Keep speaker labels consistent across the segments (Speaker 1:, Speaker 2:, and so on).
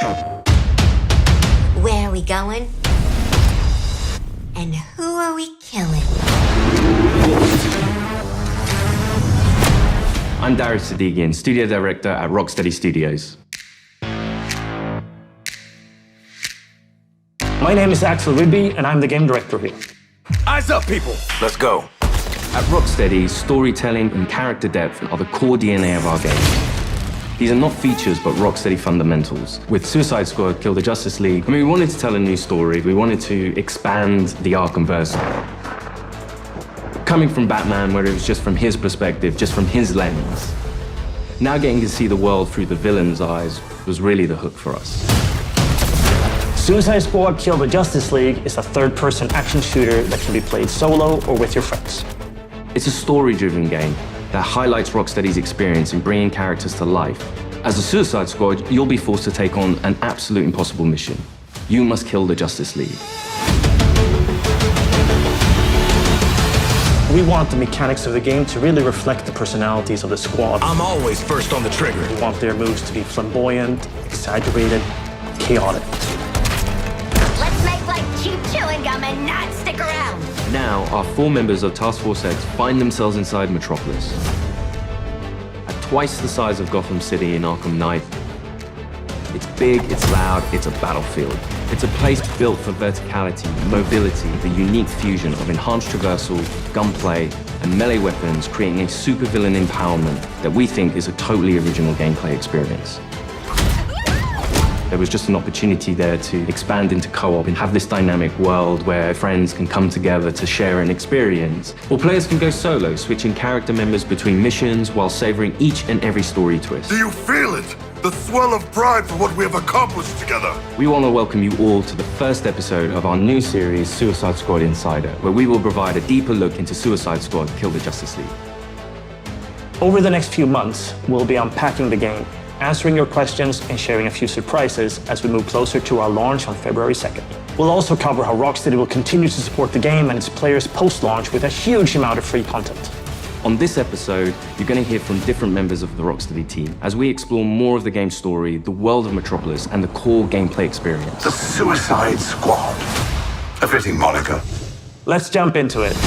Speaker 1: Where are we going? And who are we killing?
Speaker 2: I'm Darius Sadigian, studio director at Rocksteady Studios.
Speaker 3: My name is Axel Rydby, and I'm the game director here.
Speaker 4: Eyes up, people! Let's go.
Speaker 2: At Rocksteady, storytelling and character depth are the core DNA of our game. These are not features, but Rocksteady fundamentals. With Suicide Squad, Kill the Justice League, we wanted to tell a new story. We wanted to expand the Arkhamverse. Coming from Batman, where it was just from his perspective, just from his lens, now getting to see the world through the villain's eyes was really the hook for us.
Speaker 3: Suicide Squad Kill the Justice League is a third-person action shooter that can be played solo or with your friends.
Speaker 2: It's a story-driven game that highlights Rocksteady's experience in bringing characters to life. As a Suicide Squad, you'll be forced to take on an absolute impossible mission. You must kill the Justice League.
Speaker 3: We want the mechanics of the game to really reflect the personalities of the squad.
Speaker 4: I'm always first on the trigger.
Speaker 3: We want their moves to be flamboyant, exaggerated, chaotic.
Speaker 1: Let's make like cheap chewing gum and not stick around.
Speaker 2: Now, our 4 members of Task Force X find themselves inside Metropolis. At twice the size of Gotham City in Arkham Knight, it's big, it's loud, it's a battlefield. It's a place built for verticality, mobility, the unique fusion of enhanced traversal, gunplay, and melee weapons, creating a supervillain empowerment that we think is a totally original gameplay experience. There was just an opportunity there to expand into co-op and have this dynamic world where friends can come together to share an experience. Or players can go solo, switching character members between missions while savoring each and every story twist.
Speaker 5: Do you feel it? The swell of pride for what we have accomplished together.
Speaker 2: We want to welcome you all to the first episode of our new series, Suicide Squad Insider, where we will provide a deeper look into Suicide Squad Kill the Justice League.
Speaker 3: Over the next few months, we'll be unpacking the game, answering your questions and sharing a few surprises as we move closer to our launch on February 2nd. We'll also cover how Rocksteady will continue to support the game and its players post-launch with a huge amount of free content.
Speaker 2: On this episode, you're going to hear from different members of the Rocksteady team as we explore more of the game's story, the world of Metropolis, and the core gameplay experience.
Speaker 5: The Suicide Squad. A fitting moniker.
Speaker 3: Let's jump into it.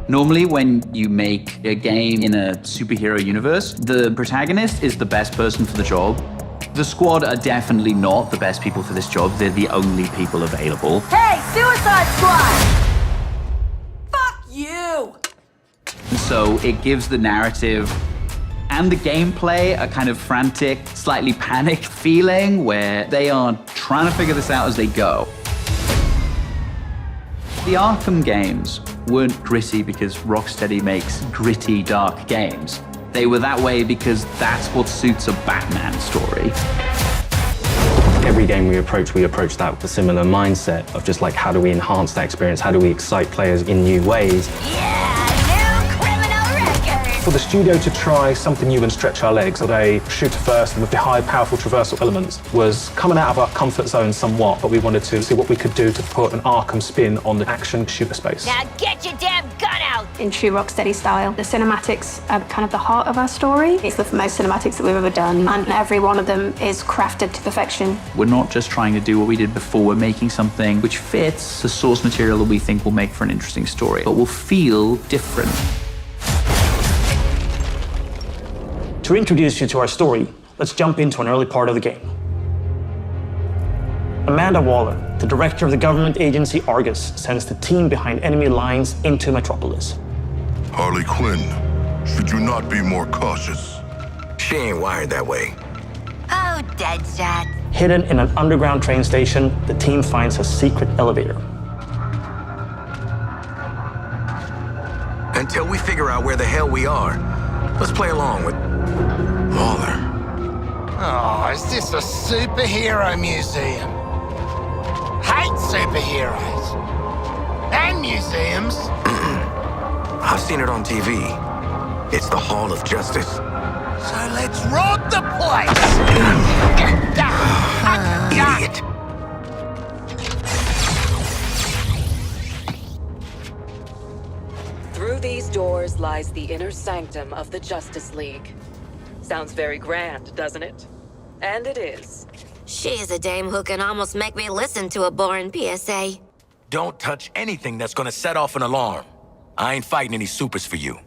Speaker 6: Normally, when you make a game in a superhero universe, the protagonist is the best person for the job. The squad are definitely not the best people for this job. They're the only people available.
Speaker 1: Hey, Suicide Squad! Fuck you!
Speaker 6: And so it gives the narrative and the gameplay a kind of frantic, slightly panicked feeling where they are trying to figure this out as they go. The Arkham games weren't gritty because Rocksteady makes gritty, dark games. They were that way because that's what suits a Batman story.
Speaker 2: Every game we approach that with a similar mindset of just like, how do we enhance that experience? How do we excite players in new ways?
Speaker 1: Yeah, new criminal record!
Speaker 3: For the studio to try something new and stretch our legs with a shooter first and with the high, powerful traversal elements was coming out of our comfort zone somewhat, but we wanted to see what we could do to put an Arkham spin on the action shooter space.
Speaker 1: Now get your damn gun out!
Speaker 7: In true Rocksteady style, the cinematics are kind of the heart of our story. It's the most cinematics that we've ever done, and every one of them is crafted to perfection.
Speaker 6: We're not just trying to do what we did before, we're making something which fits the source material that we think will make for an interesting story, but will feel different.
Speaker 3: To introduce you to our story, let's jump into an early part of the game. Amanda Waller, the director of the government agency Argus, sends the team behind enemy lines into Metropolis.
Speaker 5: Harley Quinn, should you not be more cautious?
Speaker 4: She ain't wired that way.
Speaker 1: Oh, Deadshot.
Speaker 3: Hidden in an underground train station, the team finds a secret elevator.
Speaker 4: Until we figure out where the hell we are, let's play along with Waller.
Speaker 8: Oh, is this a superhero museum? Hate superheroes. And museums.
Speaker 4: I've seen it on TV. It's the Hall of Justice.
Speaker 8: So let's rob the place!
Speaker 4: Idiot.
Speaker 1: Through
Speaker 9: Through these doors lies the inner sanctum of the Justice League. Sounds very grand, doesn't it? And it is.
Speaker 1: She's a dame who can almost make me listen to a boring PSA.
Speaker 4: Don't touch anything that's gonna set off an alarm. I ain't fighting any supers for you.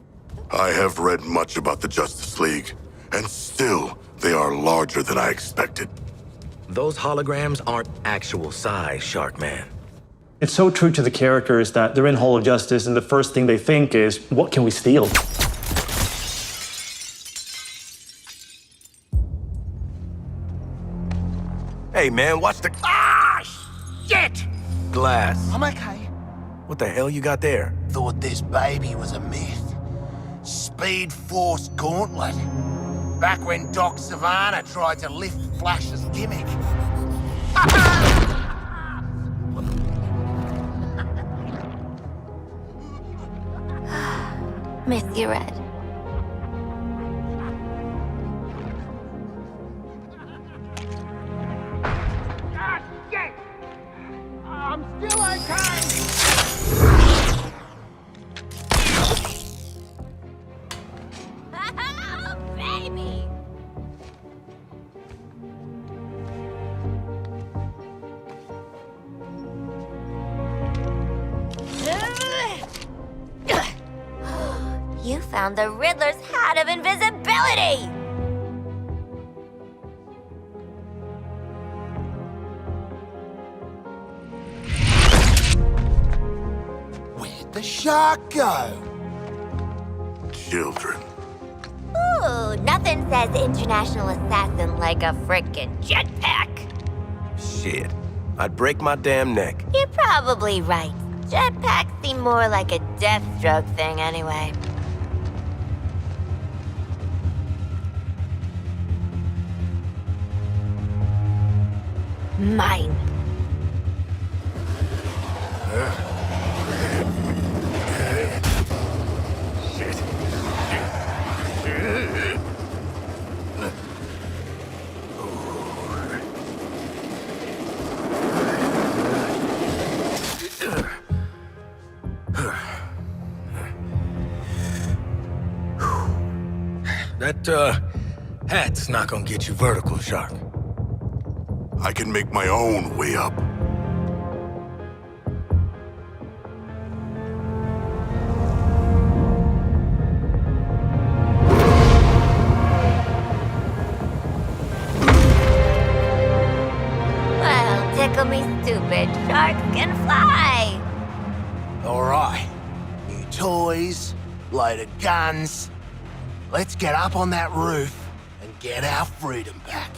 Speaker 5: I have read much about the Justice League, and still, they are larger than I expected.
Speaker 4: Those holograms aren't actual size, Sharkman.
Speaker 3: It's so true to the characters that they're in Hall of Justice and the first thing they think is, what can we steal?
Speaker 4: Hey man, watch the
Speaker 8: Shit!
Speaker 4: glass.
Speaker 8: I'm okay.
Speaker 4: What the hell you got there?
Speaker 8: Thought this baby was a myth. Speed Force Gauntlet. Back when Doc Savannah tried to lift Flash's gimmick.
Speaker 1: Miss you, Red.
Speaker 8: God, shit! I'm still okay!
Speaker 1: Oh, baby! You found the Riddler's hat of invisibility!
Speaker 8: Where'd the shark go?
Speaker 5: Children.
Speaker 1: Ooh, nothing says international assassin like a frickin' jetpack.
Speaker 4: Shit. I'd break my damn neck.
Speaker 1: You're probably right. Jetpacks seem more like a Deathstroke thing anyway. Mine.
Speaker 4: That, hat's not gonna get you vertical, Shark.
Speaker 5: I can make my own way up.
Speaker 1: Well, tickle me stupid. Sharks can fly.
Speaker 8: All right. New toys, load of guns. Let's get up on that roof and get our freedom back.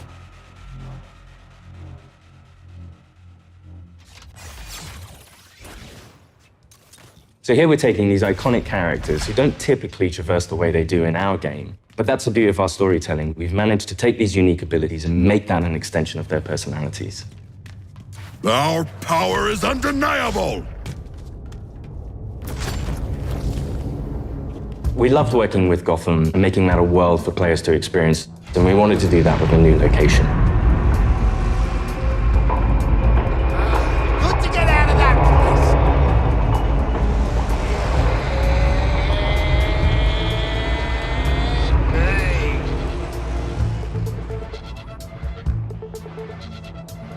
Speaker 2: So here we're taking these iconic characters who don't typically traverse the way they do in our game. But that's the beauty of our storytelling. We've managed to take these unique abilities and make that an extension of their personalities.
Speaker 5: Our power is undeniable!
Speaker 2: We loved working with Gotham and making that a world for players to experience, and we wanted to do that with a new location.
Speaker 8: Good to get out of that place.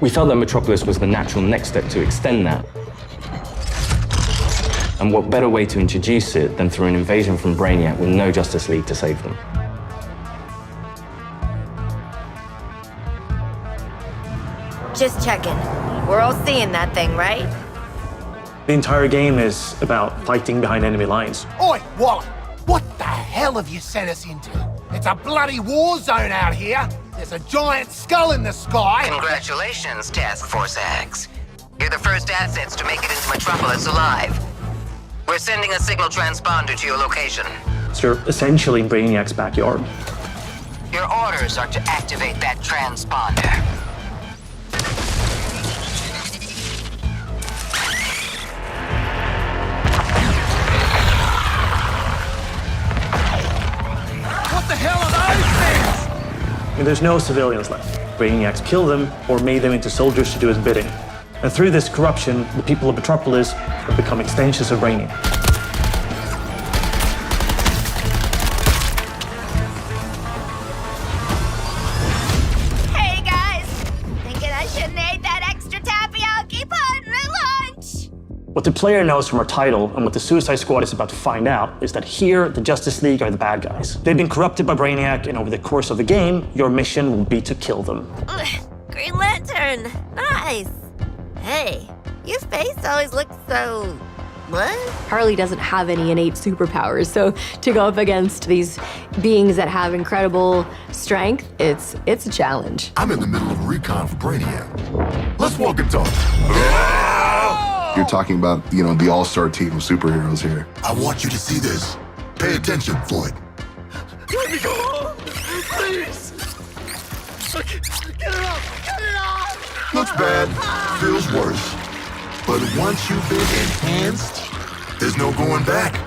Speaker 2: We felt that Metropolis was the natural next step to extend that. And what better way to introduce it than through an invasion from Brainiac with no Justice League to save them?
Speaker 1: Just checking. We're all seeing that thing, right?
Speaker 3: The entire game is about fighting behind enemy lines.
Speaker 8: Oi, Wally! What the hell have you sent us into? It's a bloody war zone out here. There's a giant skull in the sky.
Speaker 10: Congratulations, Task Force X. You're the first assets to make it into Metropolis alive. We're sending a signal transponder to your location.
Speaker 3: So you're essentially in Brainiac's backyard.
Speaker 10: Your orders are to activate that transponder.
Speaker 8: What the hell are those things?
Speaker 3: And there's no civilians left. Brainiac's killed them or made them into soldiers to do his bidding. And through this corruption, the people of Metropolis have become extensions of Brainiac. What the player knows from our title and what the Suicide Squad is about to find out is that here, the Justice League are the bad guys. They've been corrupted by Brainiac, and over the course of the game, your mission will be to kill them.
Speaker 1: Ugh, Green Lantern! Nice! Hey, your face always looks so... what?
Speaker 11: Harley doesn't have any innate superpowers, so to go up against these beings that have incredible strength, it's a challenge.
Speaker 5: I'm in the middle of a recon for Brainiac. Let's walk and talk. You're talking about, the all-star team of superheroes here. I want you to see this. Pay attention, Floyd. Let me go! Please! Get it off! Get it off! Looks bad. Feels worse. But once you've been enhanced, there's no going back.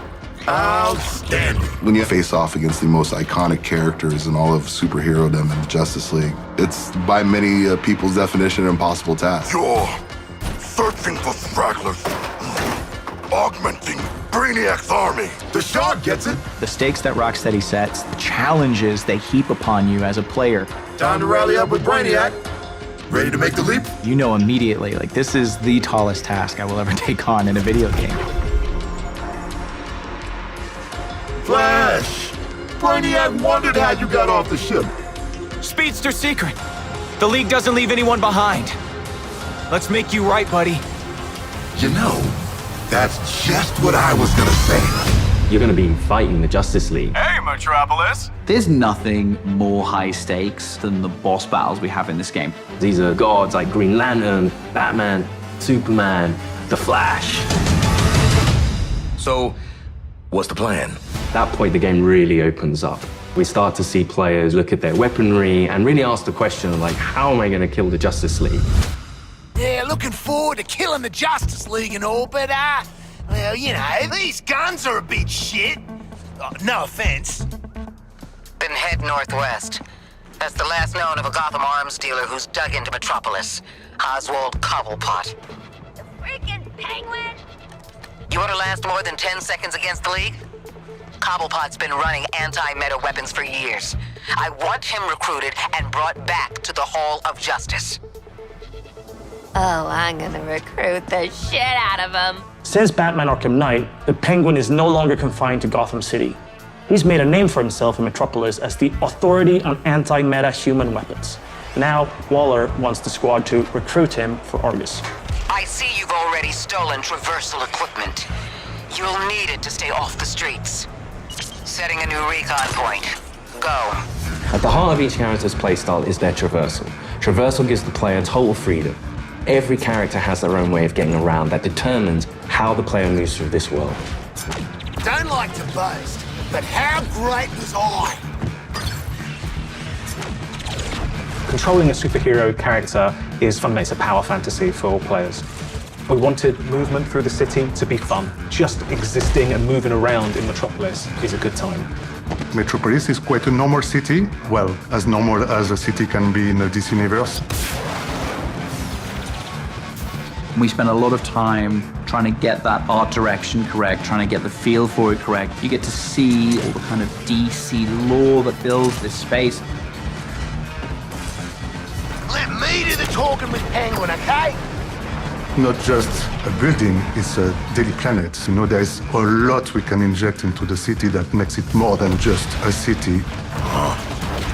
Speaker 5: Outstanding. When you face off against the most iconic characters in all of superherodom and the Justice League, it's by many people's definition an impossible task. You're searching for stragglers, augmenting Brainiac's army. The Shark gets it.
Speaker 6: The stakes that Rocksteady sets, the challenges they heap upon you as a player.
Speaker 5: Time to rally up with Brainiac. Ready to make the leap?
Speaker 6: You know immediately, this is the tallest task I will ever take on in a video game.
Speaker 5: Flash! Brainiac wondered how you got off the ship.
Speaker 12: Speedster secret. The League doesn't leave anyone behind. Let's make you right, buddy.
Speaker 5: That's just what I was gonna say.
Speaker 2: You're going to be fighting the Justice League.
Speaker 12: Hey, Metropolis!
Speaker 6: There's nothing more high stakes than the boss battles we have in this game.
Speaker 2: These are gods like Green Lantern, Batman, Superman, The Flash.
Speaker 4: So, what's the plan?
Speaker 2: At that point, the game really opens up. We start to see players look at their weaponry and really ask the question of, how am I going to kill the Justice League?
Speaker 8: Yeah, looking forward to killing the Justice League and all, but, well, these guns are a bit shit. No offense.
Speaker 10: Then head northwest. That's the last known of a Gotham arms dealer who's dug into Metropolis. Oswald Cobblepot.
Speaker 1: The freaking Penguin!
Speaker 10: You want to last more than 10 seconds against the League? Cobblepot's been running anti-meta weapons for years. I want him recruited and brought back to the Hall of Justice.
Speaker 1: Oh, I'm gonna recruit the shit out of him.
Speaker 3: Since Batman Arkham Knight, the Penguin is no longer confined to Gotham City. He's made a name for himself in Metropolis as the authority on anti-meta human weapons. Now, Waller wants the squad to recruit him for Argus.
Speaker 10: I see you've already stolen traversal equipment. You'll need it to stay off the streets. Setting a new recon point. Go.
Speaker 2: At the heart of each character's playstyle is their traversal. Traversal gives the player total freedom. Every character has their own way of getting around that determines how the player moves through this world.
Speaker 8: Don't like to boast, but how great was I?
Speaker 3: Controlling a superhero character is fundamentally it's a power fantasy for all players. We wanted movement through the city to be fun. Just existing and moving around in Metropolis is a good time.
Speaker 13: Metropolis is quite a normal city. Well, as normal as a city can be in the DC universe.
Speaker 6: We spent a lot of time trying to get that art direction correct, trying to get the feel for it correct. You get to see all the kind of DC lore that builds this space.
Speaker 8: Let me do the talking with Penguin, okay?
Speaker 13: Not just a building, it's a daily planet. There's a lot we can inject into the city that makes it more than just a city.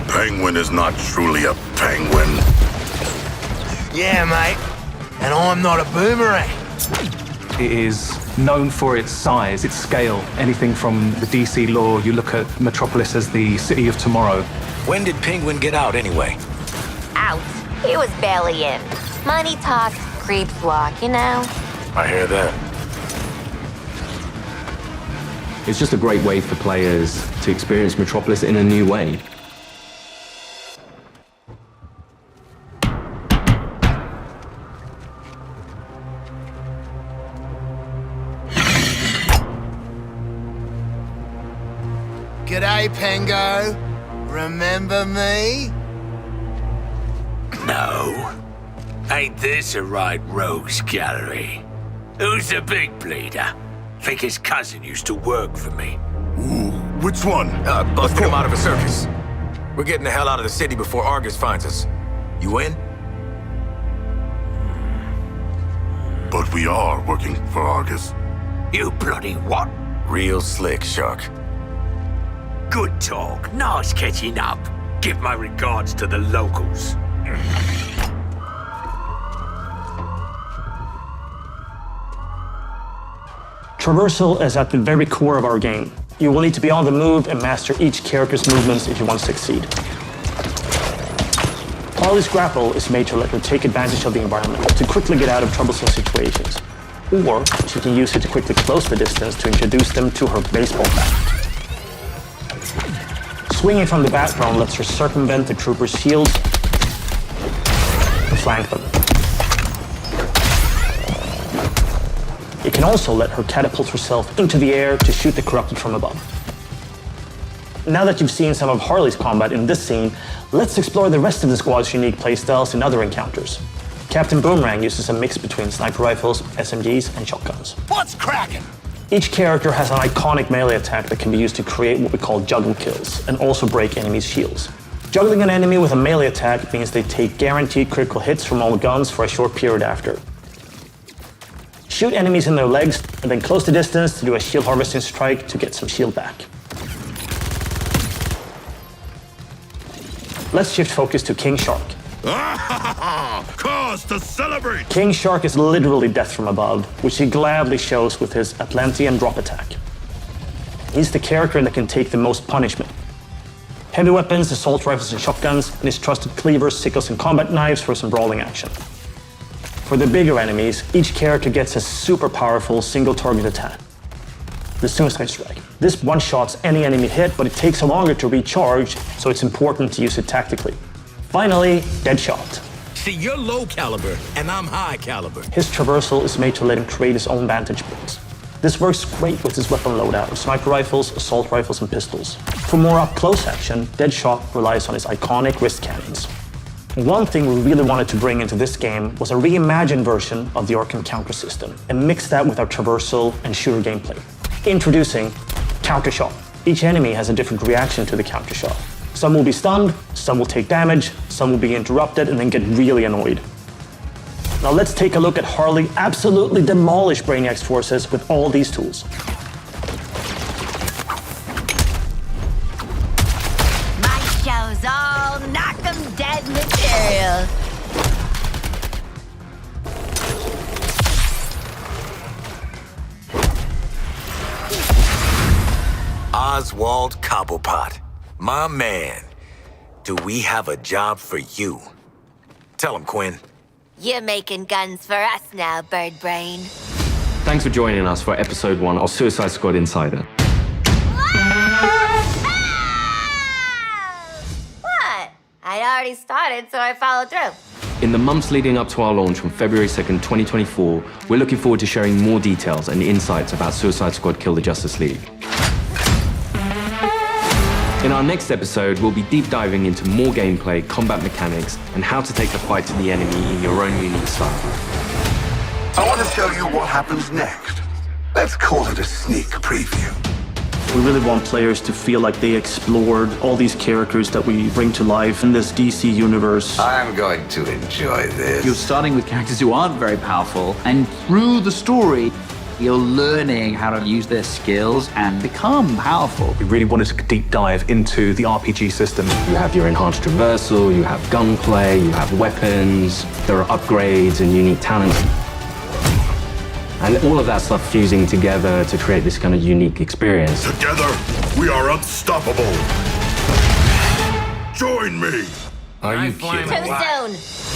Speaker 5: Penguin is not truly a penguin.
Speaker 8: Yeah, mate. And I'm not a boomerang.
Speaker 3: It is known for its size, its scale. Anything from the DC lore, you look at Metropolis as the city of tomorrow.
Speaker 4: When did Penguin get out anyway?
Speaker 1: Out. He was barely in. Money talks, creeps walk,
Speaker 4: I hear that.
Speaker 2: It's just a great way for players to experience Metropolis in a new way.
Speaker 8: G'day, Pengo. Remember me?
Speaker 14: No. Ain't this a right rogues gallery? Who's the big bleeder? Think his cousin used to work for me.
Speaker 5: Ooh, which one?
Speaker 4: Busted him out of a circus. We're getting the hell out of the city before Argus finds us. You in?
Speaker 5: But we are working for Argus.
Speaker 14: You bloody what?
Speaker 4: Real slick, Shark.
Speaker 14: Good talk. Nice catching up. Give my regards to the locals.
Speaker 3: Traversal is at the very core of our game. You will need to be on the move and master each character's movements if you want to succeed. Harley's grapple is made to let her take advantage of the environment to quickly get out of troublesome situations. Or she can use it to quickly close the distance to introduce them to her baseball bat. Swinging from the background lets her circumvent the troopers' shields and flank them. It can also let her catapult herself into the air to shoot the corrupted from above. Now that you've seen some of Harley's combat in this scene, let's explore the rest of the squad's unique playstyles in other encounters. Captain Boomerang uses a mix between sniper rifles, SMGs, and shotguns.
Speaker 8: What's cracking?
Speaker 3: Each character has an iconic melee attack that can be used to create what we call juggle kills, and also break enemies' shields. Juggling an enemy with a melee attack means they take guaranteed critical hits from all guns for a short period after. Shoot enemies in their legs, and then close the distance to do a shield harvesting strike to get some shield back. Let's shift focus to King Shark.
Speaker 5: Cause to celebrate!
Speaker 3: King Shark is literally death from above, which he gladly shows with his Atlantean drop attack. He's the character that can take the most punishment. Heavy weapons, assault rifles and shotguns, and his trusted cleavers, sickles and combat knives for some brawling action. For the bigger enemies, each character gets a super powerful single target attack. The Suicide Strike. This one-shots any enemy hit, but it takes longer to recharge, so it's important to use it tactically. Finally, Deadshot.
Speaker 14: See, you're low caliber, and I'm high caliber.
Speaker 3: His traversal is made to let him create his own vantage points. This works great with his weapon loadout of sniper rifles, assault rifles, and pistols. For more up-close action, Deadshot relies on his iconic wrist cannons. One thing we really wanted to bring into this game was a reimagined version of the Arkham counter system, and mix that with our traversal and shooter gameplay. Introducing Counter Shot. Each enemy has a different reaction to the counter shot. Some will be stunned, some will take damage, some will be interrupted and then get really annoyed. Now let's take a look at Harley absolutely demolish Brainiac's forces with all these tools.
Speaker 1: My show's all knock 'em dead material.
Speaker 4: Oswald Cobblepot, my man. Do we have a job for you? Tell him, Quinn.
Speaker 1: You're making guns for us now, Bird Brain.
Speaker 2: Thanks for joining us for episode 1 of Suicide Squad Insider.
Speaker 1: What? I'd already started, so I followed through.
Speaker 2: In the months leading up to our launch on February 2nd, 2024, we're looking forward to sharing more details and insights about Suicide Squad Kill the Justice League. In our next episode, we'll be deep diving into more gameplay, combat mechanics, and how to take the fight to the enemy in your own unique style.
Speaker 5: I want to show you what happens next. Let's call it a sneak preview.
Speaker 3: We really want players to feel like they explored all these characters that we bring to life in this DC universe.
Speaker 14: I'm going to enjoy this.
Speaker 6: You're starting with characters who aren't very powerful, and through the story, you're learning how to use their skills and become powerful.
Speaker 15: We really wanted to deep dive into the RPG system.
Speaker 2: You have your enhanced traversal, you have gunplay, you have weapons, there are upgrades and unique talents. And all of that stuff fusing together to create this kind of unique experience.
Speaker 5: Together, we are unstoppable. Join me.
Speaker 14: Are you kidding?
Speaker 1: Too soon.